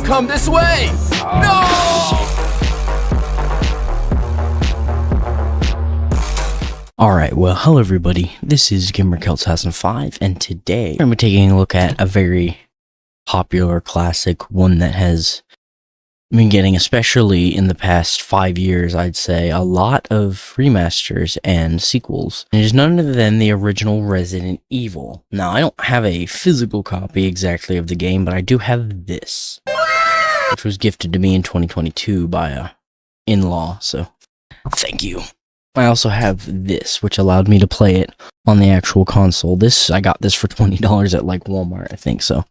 Don't come this way! No! Alright, well, hello everybody, this is GamerKelt2005, and today I'm taking a look at a very popular classic, one that has been getting, especially in the past 5 years, I'd say, a lot of remasters and sequels. It is none other than the original Resident Evil. Now, I don't have a physical copy exactly of the game, but I do have this, which was gifted to me in 2022 by a in-law, so thank you. I also have this, which allowed me to play it on the actual console. I got this for $20 at like Walmart, I think, so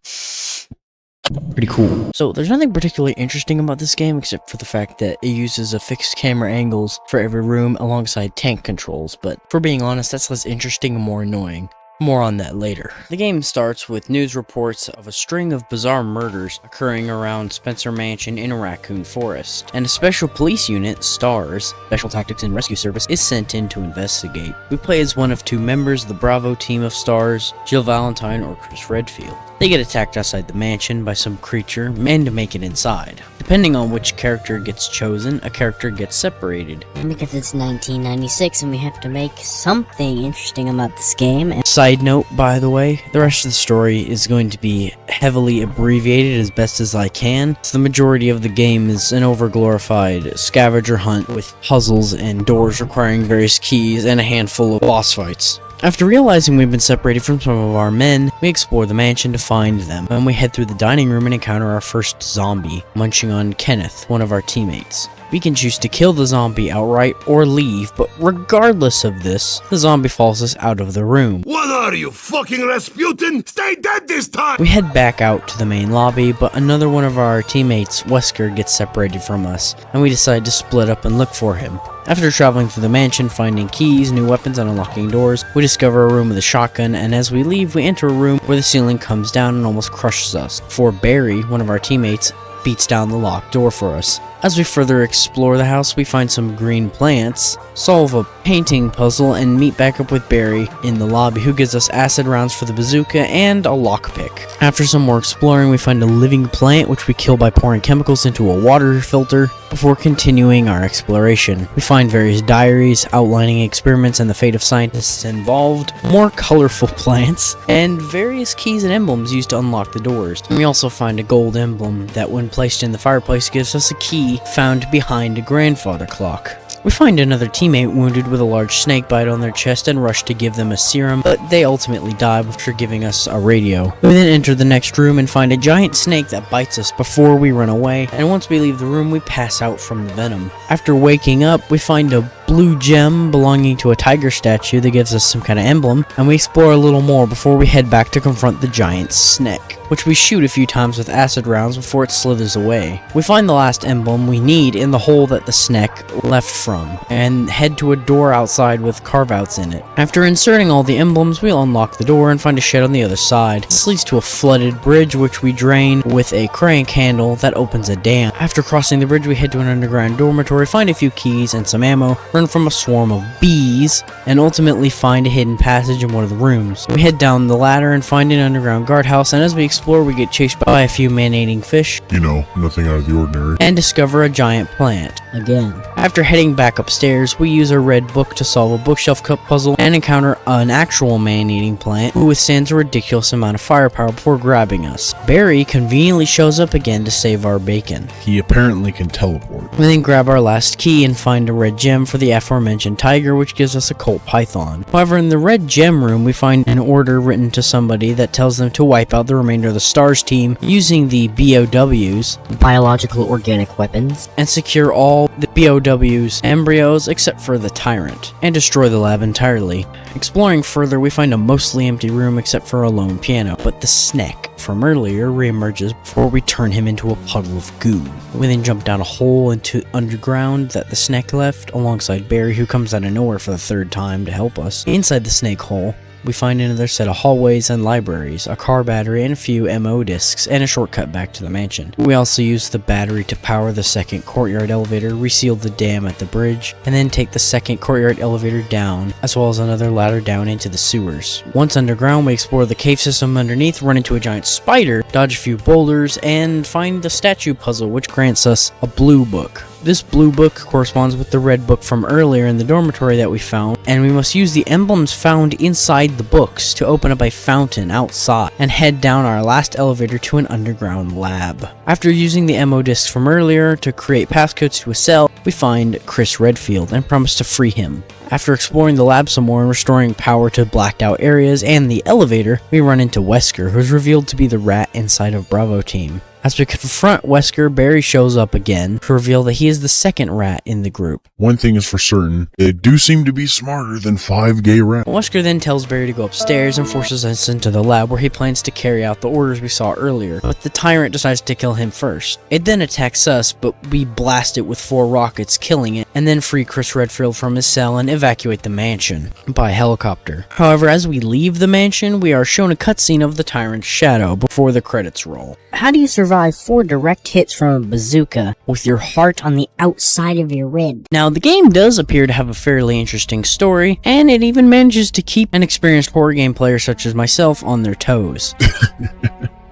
pretty cool. So there's nothing particularly interesting about this game except for the fact that it uses a fixed camera angles for every room alongside tank controls, but for being honest, that's less interesting and more annoying. More on that later. The game starts with news reports of a string of bizarre murders occurring around Spencer Mansion in a raccoon forest, and a special police unit, STARS, Special Tactics and Rescue Service, is sent in to investigate. We play as one of two members of the Bravo team of STARS, Jill Valentine or Chris Redfield. They get attacked outside the mansion by some creature and make it inside. Depending on which character gets chosen, a character gets separated. Because it's 1996 and we have to make something interesting about this game. Side note, by the way, the rest of the story is going to be heavily abbreviated as best as I can. So the majority of the game is an overglorified scavenger hunt with puzzles and doors requiring various keys and a handful of boss fights. After realizing we've been separated from some of our men, we explore the mansion to find them, and we head through the dining room and encounter our first zombie, munching on Kenneth, one of our teammates. We can choose to kill the zombie outright or leave, but regardless of this, the zombie follows us out of the room. What are you, fucking Rasputin? Stay dead this time! We head back out to the main lobby, but another one of our teammates, Wesker, gets separated from us, and we decide to split up and look for him. After traveling through the mansion, finding keys, new weapons, and unlocking doors, we discover a room with a shotgun, and as we leave, we enter a room where the ceiling comes down and almost crushes us, before Barry, one of our teammates, beats down the locked door for us. As we further explore the house, we find some green plants, solve a painting puzzle, and meet back up with Barry in the lobby, who gives us acid rounds for the bazooka and a lockpick. After some more exploring, we find a living plant, which we kill by pouring chemicals into a water filter before continuing our exploration. We find various diaries outlining experiments and the fate of scientists involved, more colorful plants, and various keys and emblems used to unlock the doors. We also find a gold emblem that, when placed in the fireplace, gives us a key found behind a grandfather clock. We find another teammate wounded with a large snake bite on their chest and rush to give them a serum, but they ultimately die after giving us a radio. We then enter the next room and find a giant snake that bites us before we run away, and once we leave the room, we pass out from the venom. After waking up, we find a blue gem belonging to a tiger statue that gives us some kind of emblem, and we explore a little more before we head back to confront the giant snake, which we shoot a few times with acid rounds before it slithers away. We find the last emblem we need in the hole that the snake left from, and head to a door outside with carve-outs in it. After inserting all the emblems, we'll unlock the door and find a shed on the other side. This leads to a flooded bridge, which we drain with a crank handle that opens a dam. After crossing the bridge, we head to an underground dormitory, find a few keys and some ammo, run from a swarm of bees, and ultimately find a hidden passage in one of the rooms. We head down the ladder and find an underground guardhouse, and as we explore, we get chased by a few man-eating fish. You know, nothing out of the ordinary. And discover a giant plant. Again. After heading back upstairs, we use a red book to solve a bookshelf cup puzzle and encounter an actual man-eating plant who withstands a ridiculous amount of firepower before grabbing us. Barry conveniently shows up again to save our bacon. He apparently can teleport. We then grab our last key and find a red gem for the aforementioned tiger, which gives us a Colt Python. However, in the red gem room, we find an order written to somebody that tells them to wipe out the remainder of the STARS team using the BOWs, Biological organic weapons, and secure all the BOWs embryos except for the tyrant, and destroy the lab entirely. Exploring further, we find a mostly empty room except for a lone piano, but the snake from earlier reemerges before we turn him into a puddle of goo. We then jump down a hole into underground that the snake left, alongside Barry, who comes out of nowhere for the third time to help us. Inside the snake hole, we find another set of hallways and libraries, a car battery, and a few MO discs, and a shortcut back to the mansion. We also use the battery to power the second courtyard elevator, reseal the dam at the bridge, and then take the second courtyard elevator down, as well as another ladder down into the sewers. Once underground, we explore the cave system underneath, run into a giant spider, dodge a few boulders, and find the statue puzzle, which grants us a blue book. This blue book corresponds with the red book from earlier in the dormitory that we found, and we must use the emblems found inside the books to open up a fountain outside and head down our last elevator to an underground lab. After using the MO discs from earlier to create passcodes to a cell, we find Chris Redfield and promise to free him. After exploring the lab some more and restoring power to blacked out areas and the elevator, we run into Wesker, who is revealed to be the rat inside of Bravo Team. As we confront Wesker, Barry shows up again to reveal that he is the second rat in the group. One thing is for certain, they do seem to be smarter than 5 gay rats. Wesker then tells Barry to go upstairs and forces us into the lab where he plans to carry out the orders we saw earlier, but the tyrant decides to kill him first. It then attacks us, but we blast it with 4 rockets, killing it, and then free Chris Redfield from his cell and evacuate the mansion by helicopter. However, as we leave the mansion, we are shown a cutscene of the tyrant's shadow before the credits roll. How do you survive 4 direct hits from a bazooka with your heart on the outside of your rib? Now, the game does appear to have a fairly interesting story, and it even manages to keep an experienced horror game player such as myself on their toes.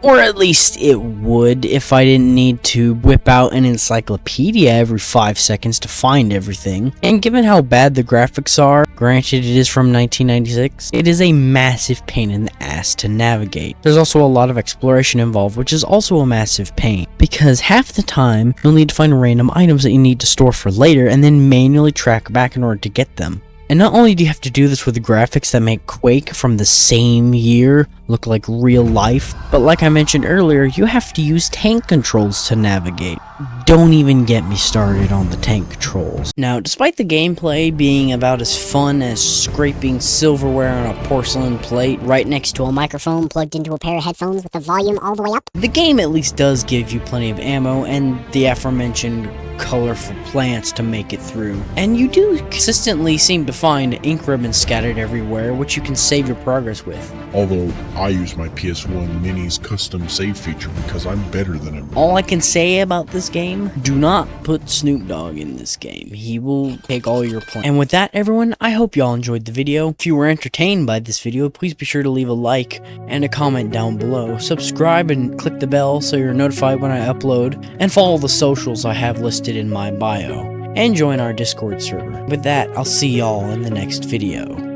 Or at least it would if I didn't need to whip out an encyclopedia every 5 seconds to find everything. And given how bad the graphics are, granted it is from 1996, it is a massive pain in the ass to navigate. There's also a lot of exploration involved, which is also a massive pain, because half the time you'll need to find random items that you need to store for later and then manually track back in order to get them. And not only do you have to do this with graphics that make Quake from the same year look like real life, but like I mentioned earlier, you have to use tank controls to navigate. Don't even get me started on the tank controls. Now, despite the gameplay being about as fun as scraping silverware on a porcelain plate Right next to a microphone plugged into a pair of headphones with the volume all the way up. the game at least does give you plenty of ammo and the aforementioned colorful plants to make it through. And you do consistently seem to find ink ribbons scattered everywhere, which you can save your progress with. Although, I use my PS1 Mini's custom save feature because I'm better than him. All I can say about this game, do not put Snoop Dogg in this game. He will take all your points. And with that, everyone, I hope y'all enjoyed the video. If you were entertained by this video, please be sure to leave a like and a comment down below. Subscribe and click the bell so you're notified when I upload, and follow the socials I have listed in my bio, and join our Discord server. With that, I'll see y'all in the next video.